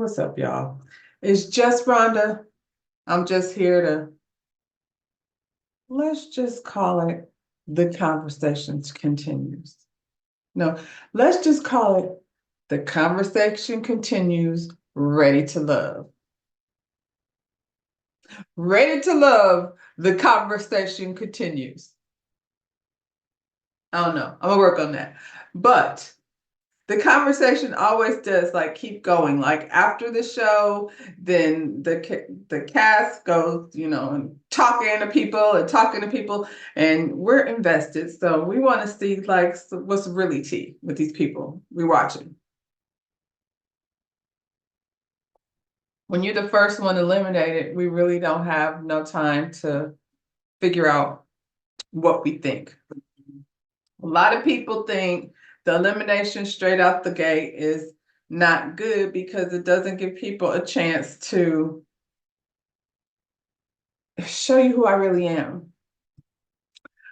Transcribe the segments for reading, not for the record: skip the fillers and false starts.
What's up, y'all? It's just Rhonda. I'm just here to, let's just call it the conversations continues. No, let's just call it the conversation continues, ready to love. Ready to love, the conversation continues. I don't know. I'm gonna work on that. But the conversation always does like keep going. Like after the show, then the cast goes, and talking to people, and we're invested. So we want to see like what's really tea with these people we're watching. When you're the first one eliminated, we really don't have no time to figure out what we think. A lot of people think the elimination straight out the gate is not good because it doesn't give people a chance to show you who I really am.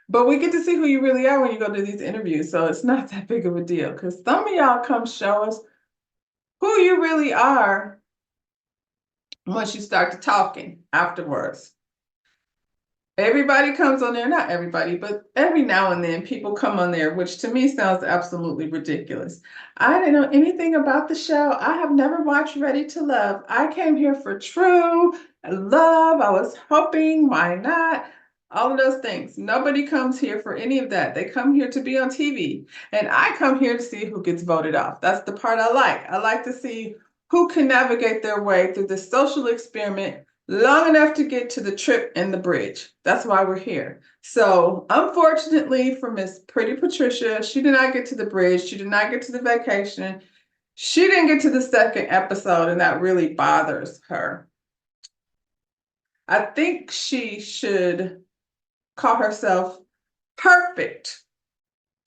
But we get to see who you really are when you go to these interviews. So it's not that big of a deal because some of y'all come show us who you really are once you start to talking afterwards. Everybody comes on there, not everybody, but every now and then people come on there, which to me sounds absolutely ridiculous. I didn't know anything about the show. I have never watched Ready to Love. I came here for true love. I was hoping, why not? All of those things. Nobody comes here for any of that. They come here to be on TV. And I come here to see who gets voted off. That's the part I like. I like to see who can navigate their way through the social experiment long enough to get to the trip and the bridge. That's why we're here. So unfortunately for Miss Pretty Patricia, she did not get to the bridge. She did not get to the vacation. She didn't get to the second episode, and that really bothers her. I think she should call herself Perfect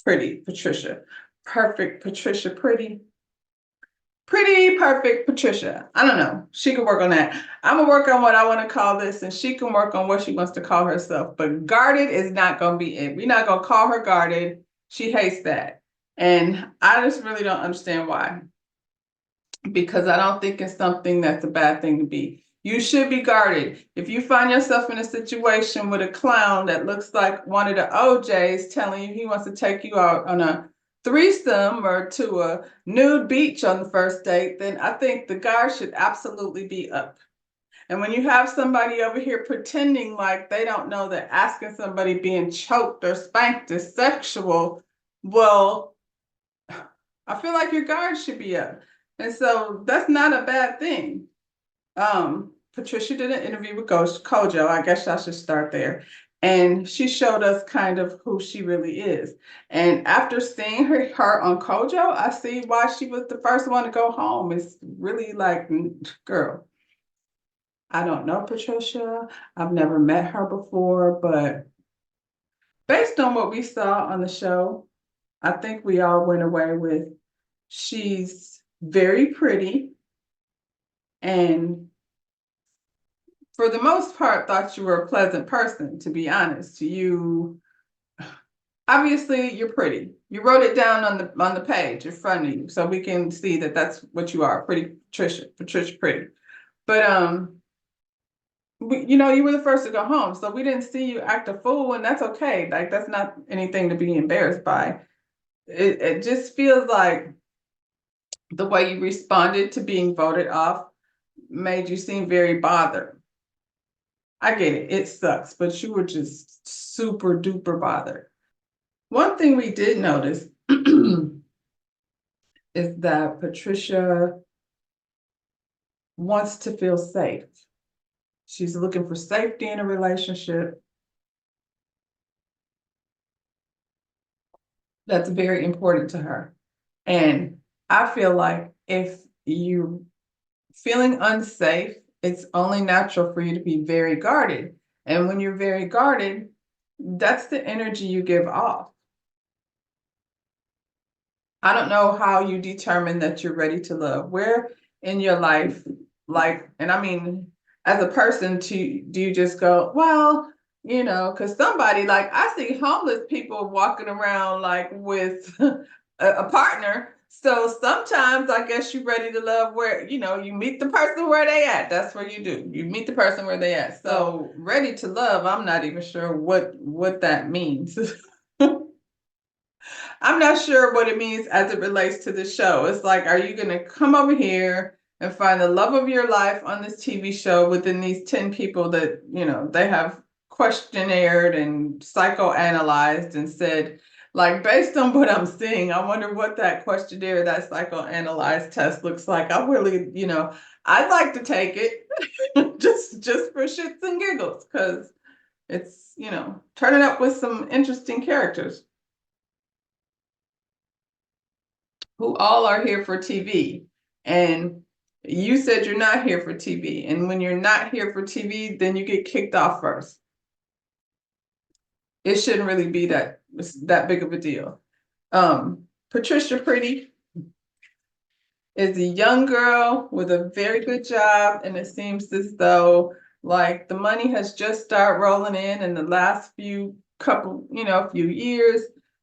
Pretty Patricia. Perfect Patricia Pretty. Pretty perfect Patricia. I don't know. She can work on that. I'm gonna work on what I want to call this, and she can work on what she wants to call herself. But guarded is not gonna be it. We're not gonna call her guarded. She hates that. And I just really don't understand why. Because I don't think it's something that's a bad thing to be. You should be guarded. If you find yourself in a situation with a clown that looks like one of the OJs telling you he wants to take you out on a threesome or to a nude beach on the first date, then I think the guard should absolutely be up. And when you have somebody over here pretending like they don't know that asking somebody being choked or spanked is sexual, well, I feel like your guard should be up. And so that's not a bad thing. Patricia did an interview with Kojo. I guess I should start there. And she showed us kind of who she really is. And after seeing her on Kojo, I see why she was the first one to go home. It's really like, girl, I don't know Patricia. I've never met her before, but based on what we saw on the show, I think we all went away with she's very pretty and for the most part, thought you were a pleasant person, to be honest. You obviously you're pretty. You wrote it down on the page in front of you, so we can see that that's what you are, pretty Patricia pretty. But you were the first to go home, so we didn't see you act a fool, and that's okay. Like that's not anything to be embarrassed by. It just feels like the way you responded to being voted off made you seem very bothered. I get it. It sucks, but you were just super duper bothered. One thing we did notice is that Patricia wants to feel safe. She's looking for safety in a relationship. That's very important to her. And I feel like if you're feeling unsafe, it's only natural for you to be very guarded. And when you're very guarded, that's the energy you give off. I don't know how you determine that you're ready to love. Where in your life, like, and I mean, as a person, do you just go, well, because somebody like I see homeless people walking around like with a partner, So sometimes I guess you're ready to love where, you meet the person where they at. That's what you do. You meet the person where they at. So ready to love, I'm not even sure what that means. I'm not sure what it means as it relates to the show. It's like, are you going to come over here and find the love of your life on this TV show within these 10 people that, they have questionnared and psychoanalyzed and said, like, based on what I'm seeing, I wonder what that questionnaire, that psychoanalyzed test looks like. I really, I'd like to take it just for shits and giggles, because it's, turning up with some interesting characters who all are here for TV. And you said you're not here for TV. And when you're not here for TV, then you get kicked off first. It shouldn't really be that big of a deal. Patricia Pretty is a young girl with a very good job, and it seems as though like the money has just started rolling in the last few years.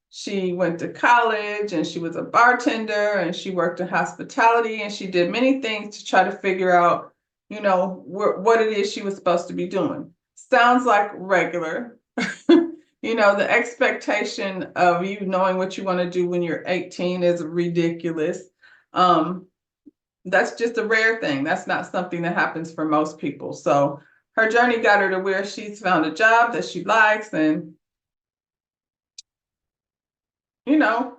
She went to college and she was a bartender and she worked in hospitality and she did many things to try to figure out, what it is she was supposed to be doing. Sounds like regular. The expectation of you knowing what you want to do when you're 18 is ridiculous. That's just a rare thing. That's not something that happens for most people. So her journey got her to where she's found a job that she likes, and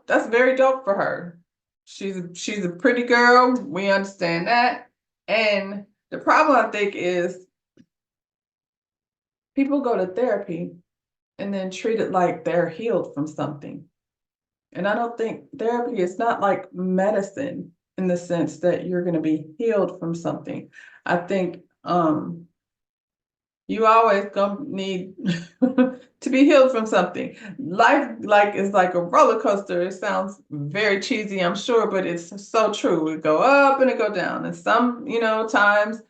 that's very dope for her. She's a pretty girl. We understand that. And the problem, I think, is people go to therapy and then treat it like they're healed from something. And I don't think therapy is not like medicine in the sense that you're going to be healed from something. I think you always gonna need to be healed from something. Life is like a roller coaster. It sounds very cheesy, I'm sure, but it's so true. It go up and it go down. And some, times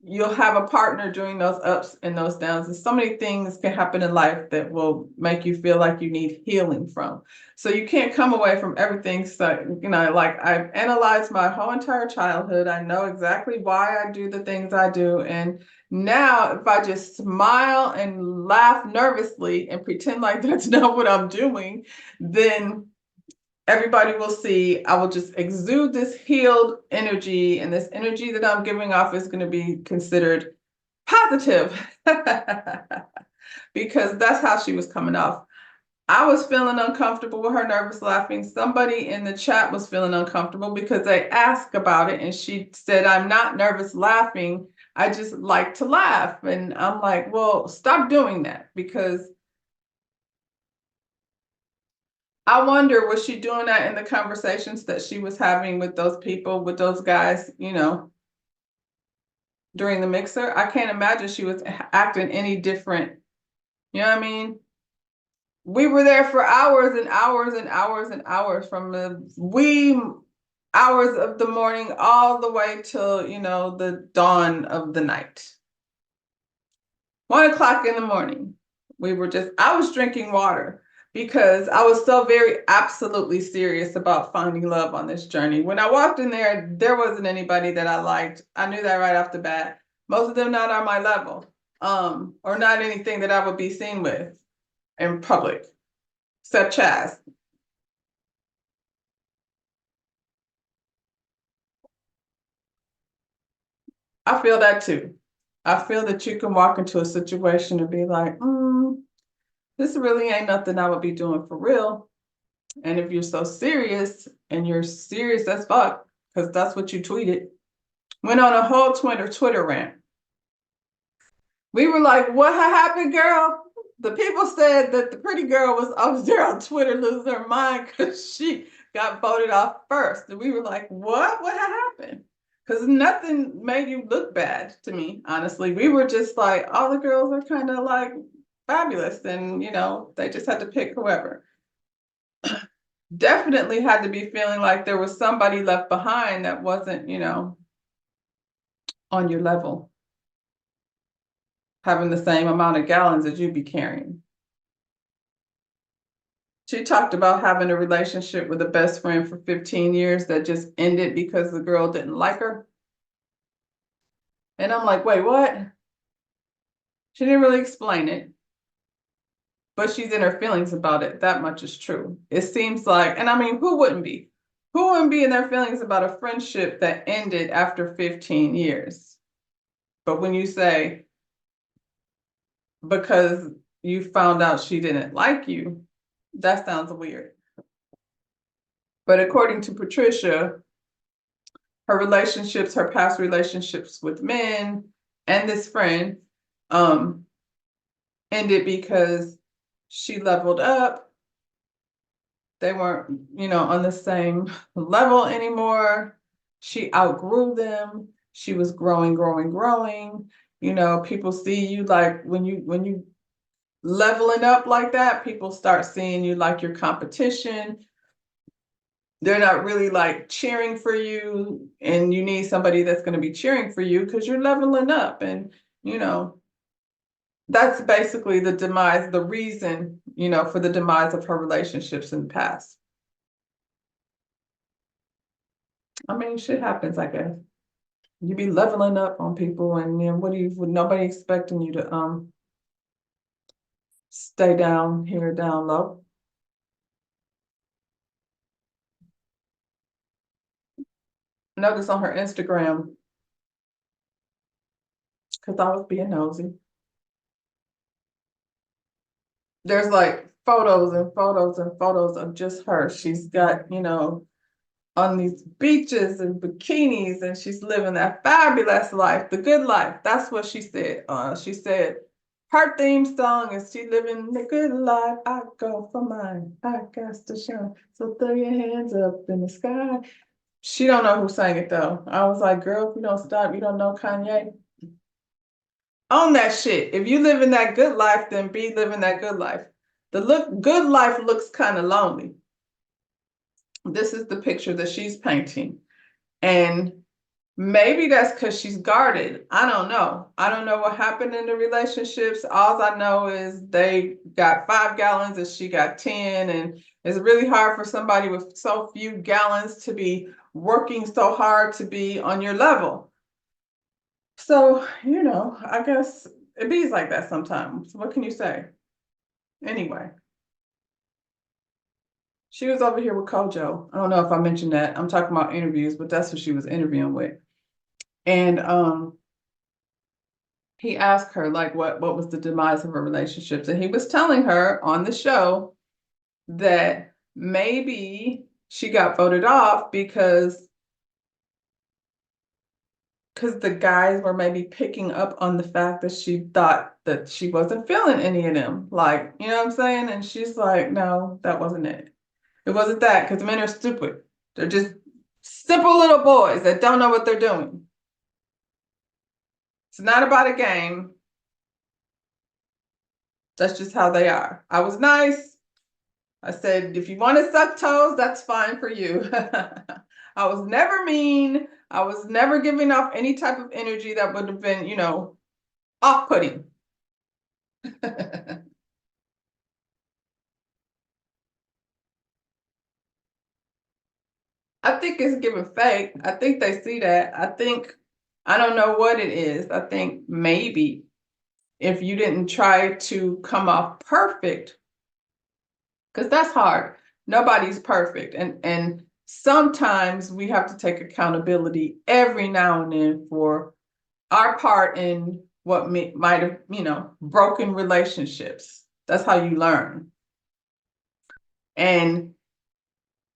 you'll have a partner during those ups and those downs. And so many things can happen in life that will make you feel like you need healing from. So you can't come away from everything. So, like I've analyzed my whole entire childhood. I know exactly why I do the things I do. And now if I just smile and laugh nervously and pretend like that's not what I'm doing, then everybody will see I will just exude this healed energy, and this energy that I'm giving off is going to be considered positive because that's how she was coming off. I was feeling uncomfortable with her nervous laughing. Somebody in the chat was feeling uncomfortable because they asked about it and she said, I'm not nervous laughing. I just like to laugh. And I'm like, well, stop doing that, because I wonder, was she doing that in the conversations that she was having with those people, with those guys, during the mixer? I can't imagine she was acting any different. You know what I mean? We were there for hours and hours and hours and hours, from the wee hours of the morning all the way till, the dawn of the night. 1 o'clock in the morning. I was drinking water because I was so very absolutely serious about finding love on this journey. When I walked in there wasn't anybody that I liked. I knew that right off the bat. Most of them not on my level, or not anything that I would be seen with in public, except Chaz. I feel that too. I feel that you can walk into a situation and be like, this really ain't nothing I would be doing for real. And if you're so serious, and you're serious as fuck, because that's what you tweeted, went on a whole Twitter rant. We were like, what happened, girl? The people said that the pretty girl was over there on Twitter losing her mind because she got voted off first. And we were like, what? What happened? Because nothing made you look bad to me, honestly. We were just like, all the girls are kind of like fabulous. And, they just had to pick whoever. Definitely had to be feeling like there was somebody left behind that wasn't, on your level, having the same amount of gallons as you be carrying. She talked about having a relationship with a best friend for 15 years that just ended because the girl didn't like her. And I'm like, wait, what? She didn't really explain it, but she's in her feelings about it. That much is true. It seems like, and I mean, who wouldn't be? Who wouldn't be in their feelings about a friendship that ended after 15 years? But when you say, because you found out she didn't like you, that sounds weird. But according to Patricia, her past relationships with men and this friend um, ended because she leveled up. They weren't, on the same level anymore. She outgrew them. She was growing, growing, growing. People see you like when you leveling up like that, people start seeing you like your competition. They're not really like cheering for you, and you need somebody that's going to be cheering for you because you're leveling up. And that's basically the reason, for the demise of her relationships in the past. I mean, shit happens, I guess. You be leveling up on people, and then with nobody expecting you to stay down here, down low. Notice on her Instagram, because I was being nosy, there's like photos and photos and photos of just her. She's got, on these beaches and bikinis, and she's living that fabulous life, the good life. That's what she said. She said her theme song is "She living the good life. I go for mine. I got to shine. So throw your hands up in the sky." She don't know who sang it though. I was like, girl, if you don't stop, you don't know Kanye. Own that shit. If you live in that good life, then be living that good life. Good life looks kind of lonely. This is the picture that she's painting. And maybe that's because she's guarded. I don't know. I don't know what happened in the relationships. All I know is they got 5 gallons and she got 10. And it's really hard for somebody with so few gallons to be working so hard to be on your level. So, I guess it be like that sometimes. What can you say? Anyway, she was over here with Kojo. I don't know if I mentioned that. I'm talking about interviews, but that's who she was interviewing with. And he asked her like what was the demise of her relationships, and he was telling her on the show that maybe she got voted off because the guys were maybe picking up on the fact that she thought that she wasn't feeling any of them, like, you know what I'm saying? And she's like, no, that wasn't it. It wasn't that, because men are stupid. They're just simple little boys that don't know what they're doing. It's not about a game. That's just how they are. I was nice. I said, if you want to suck toes, that's fine for you. I was never mean. I was never giving off any type of energy that would have been, off-putting. I think it's giving fake. I think they see that. I don't know what it is. I think maybe if you didn't try to come off perfect, because that's hard. Nobody's perfect. And sometimes we have to take accountability every now and then for our part in what might have, broken relationships. That's how you learn. And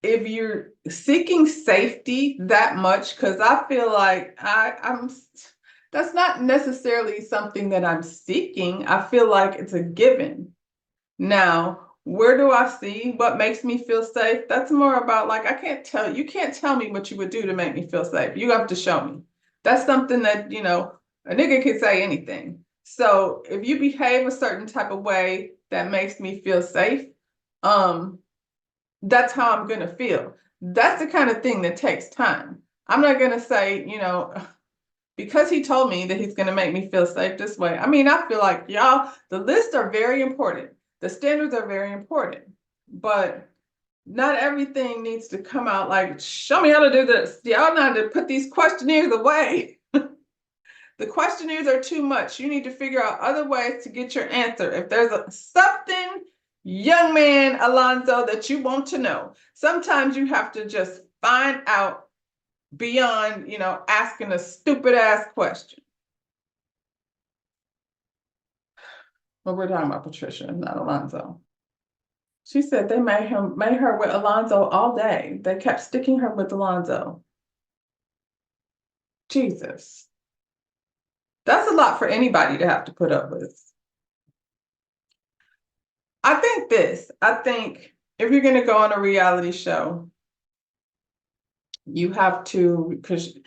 if you're seeking safety that much, because I feel like that's not necessarily something that I'm seeking. I feel like it's a given. Now, where do I see what makes me feel safe? That's more about like, you can't tell me what you would do to make me feel safe. You have to show me. That's something that, a nigga could say anything. So if you behave a certain type of way that makes me feel safe, that's how I'm gonna feel. That's the kind of thing that takes time. I'm not gonna say, because he told me that he's gonna make me feel safe this way. I mean, I feel like y'all, the lists are very important. The standards are very important. but not everything needs to come out like, show me how to do this. Y'all know how to put these questionnaires away. The questionnaires are too much. You need to figure out other ways to get your answer. If there's something, young man Alonzo, that you want to know, sometimes you have to just find out beyond, asking a stupid ass question. But we're talking about Patricia, not Alonzo. She said they made her with Alonzo all day. They kept sticking her with Alonzo. Jesus. That's a lot for anybody to have to put up with. I think if you're going to go on a reality show, you have to, because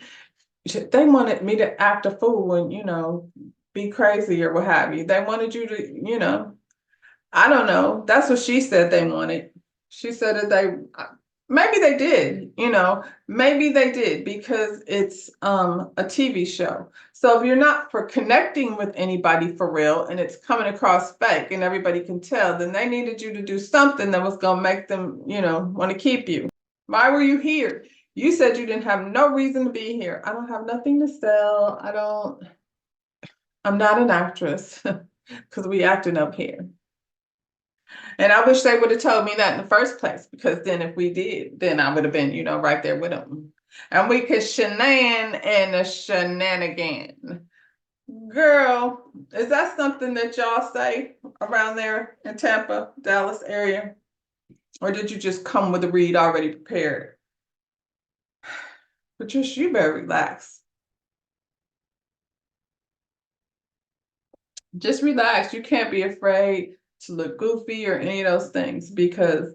they wanted me to act a fool and, be crazy or what have you. They wanted you to, I don't know. That's what she said they wanted. She said that maybe they did, maybe they did because it's a TV show. So if you're not for connecting with anybody for real and it's coming across fake and everybody can tell, then they needed you to do something that was going to make them, want to keep you. Why were you here? You said you didn't have no reason to be here. I don't have nothing to sell. I'm not an actress because we acting up here. And I wish they would have told me that in the first place, because then if we did, then I would have been, right there with them. And we could shenan and a shenanigan. Girl, is that something that y'all say around there in Tampa, Dallas area? Or did you just come with a read already prepared? Patricia, you better relax. Just relax. You can't be afraid to look goofy or any of those things because,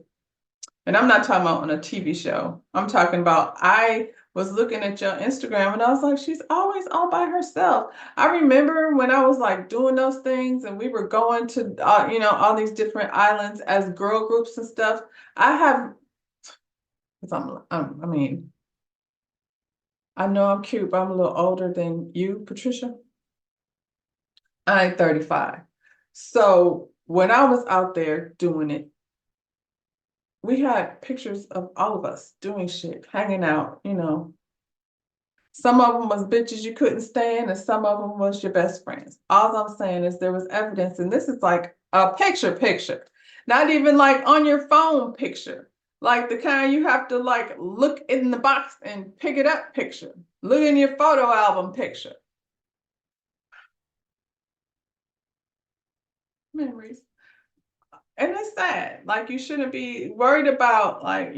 and I'm not talking about on a TV show. I'm talking about, I was looking at your Instagram and I was like, she's always all by herself. I remember when I was like doing those things and we were going to, all these different islands as girl groups and stuff. I have, I mean, I know I'm cute, but I'm a little older than you, Patricia. I'm 35. So when I was out there doing it, we had pictures of all of us doing shit, hanging out, Some of them was bitches you couldn't stand, and some of them was your best friends. All I'm saying is there was evidence, and this is like a picture, not even like on your phone picture, like the kind you have to like look in the box and pick it up picture. Look in your photo album picture. Memories. And it's sad. Like you shouldn't be worried about like,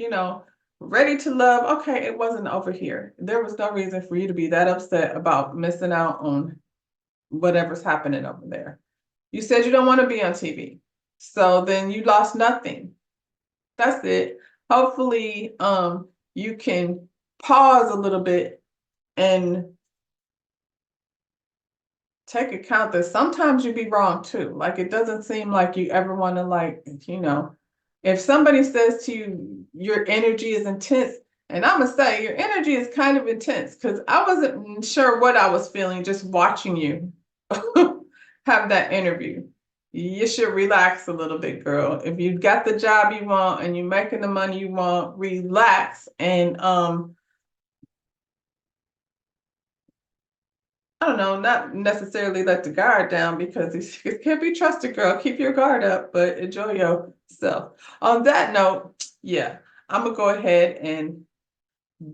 ready to love. Okay, it wasn't over here. There was no reason for you to be that upset about missing out on whatever's happening over there. You said you don't want to be on TV. So then you lost nothing. That's it. Hopefully, you can pause a little bit and take account that sometimes you be wrong too. Like it doesn't seem like you ever want to like, if somebody says to you, your energy is intense, and I'm gonna say your energy is kind of intense because I wasn't sure what I was feeling just watching you have that interview. You should relax a little bit, girl. If you got the job you want and you're making the money you want, relax and I don't know, not necessarily let the guard down because it can't be trusted, girl. Keep your guard up, but enjoy yourself. On that note, yeah, I'm gonna go ahead and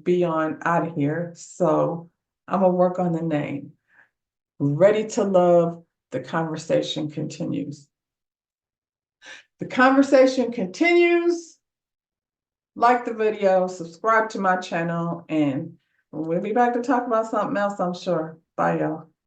be on out of here. So I'm gonna work on the name. Ready to Love, the conversation continues. The conversation continues. Like the video, subscribe to my channel, and we'll be back to talk about something else, I'm sure. Bye, y'all.